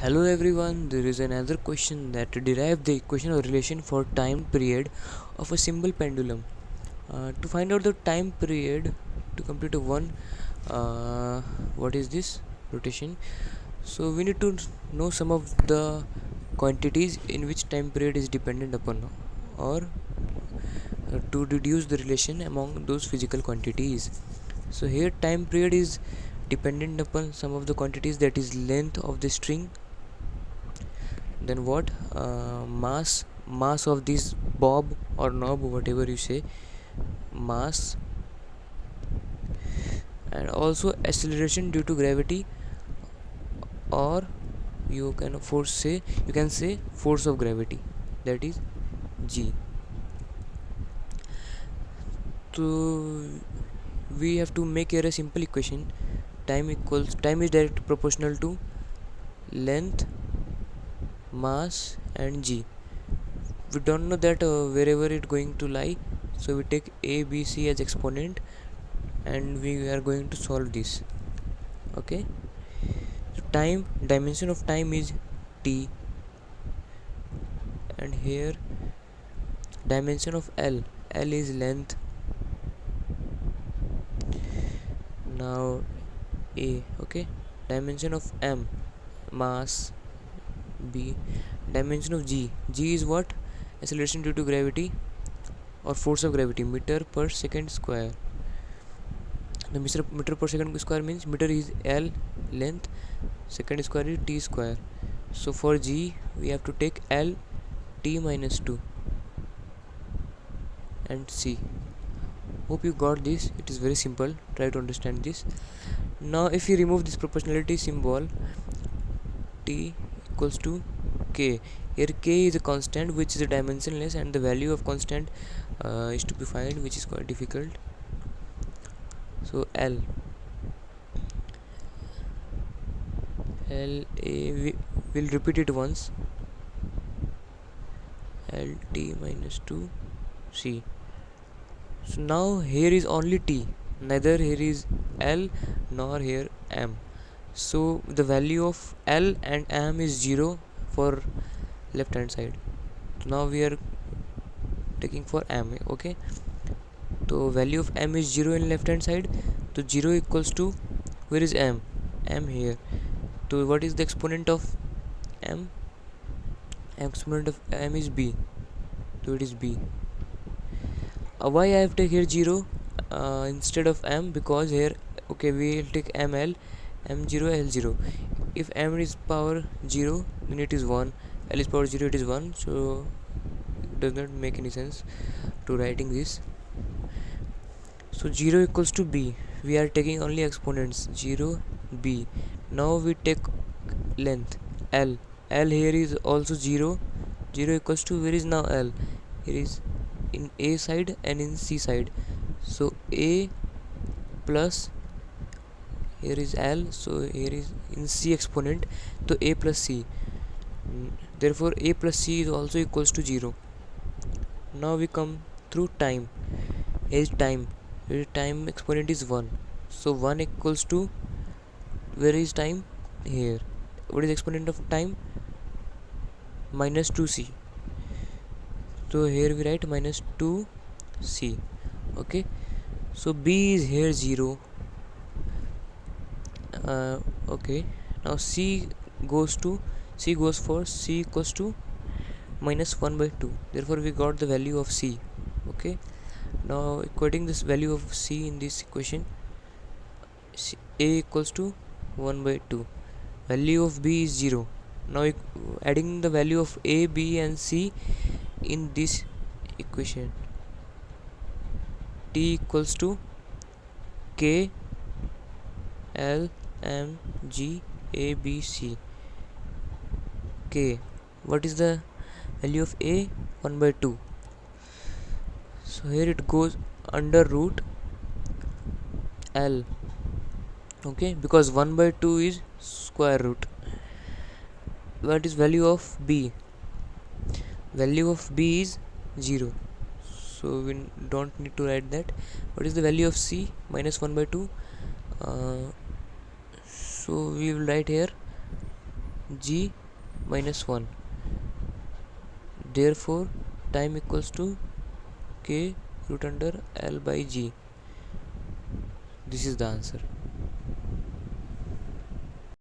Hello everyone, there is another question that derive the equation of relation for time period of a simple pendulum. To find out the time period to complete a one, what is this rotation? So we need to know some of the quantities in which time period is dependent upon, or to deduce the relation among those physical quantities. So here time period is dependent upon some of the quantities, that is length of the string, then what, mass of this bob or knob, whatever you say, mass, and also acceleration due to gravity, or you can say force of gravity, that is g. So we have to make here a simple equation. Time is directly proportional to length, mass and g. We don't know that wherever it going to lie, so we take a b c as exponent and we are going to solve this. Okay, so time, dimension of time is t, and here dimension of l is length. Now a, okay, dimension of m, mass. B, dimension of g is what, acceleration due to gravity or force of gravity, meter per second square. The meter per second square means meter is l length, second square is t square. So for g we have to take l t minus 2 and c. Hope you got this. It is very simple, try to understand this. Now if you remove this proportionality symbol, t equals to k. Here k is a constant which is a dimensionless, and the value of constant is to be found, which is quite difficult. So l we will repeat it once, l t minus 2 c. So now here is only t, neither here is l nor here m. So the value of l and m is 0 for left hand side. So now we are taking for m. Okay, so value of m is 0 in left hand side. So 0 equals to, where is m here. So what is the exponent of m? Exponent of m is b, so it is b. Why I have taken here 0 instead of m? Because here, okay, we will take ml, m0, l0. If m is power 0, then it is 1, l is power 0, it is 1. So it does not make any sense to writing this. So 0 equals to b, we are taking only exponents 0, b. Now we take length l here is also 0 equals to, where is now l? Here is in a side and in c side. So a plus, here is l, so here is in c exponent, so a plus c. Therefore a plus c is also equals to 0. Now we come through time. Here is time, exponent is 1, so 1 equals to, where is time? Here. What is exponent of time? Minus 2c. So here we write minus 2c. Okay, so b is here 0. Okay, now c goes for c equals to minus 1 by 2. Therefore we got the value of c. Okay, now equating this value of c in this equation, a equals to 1 by 2, value of b is 0. Now adding the value of a, b and c in this equation, t equals to k l m g a b c. K, what is the value of a? 1 by 2. So here it goes under root l. Okay, because 1 by 2 is square root. What is value of b? Value of b is 0, so we don't need to write that. What is the value of c? Minus 1 by 2. So we will write here g minus 1. Therefore time equals to k root under L by g. This is the answer.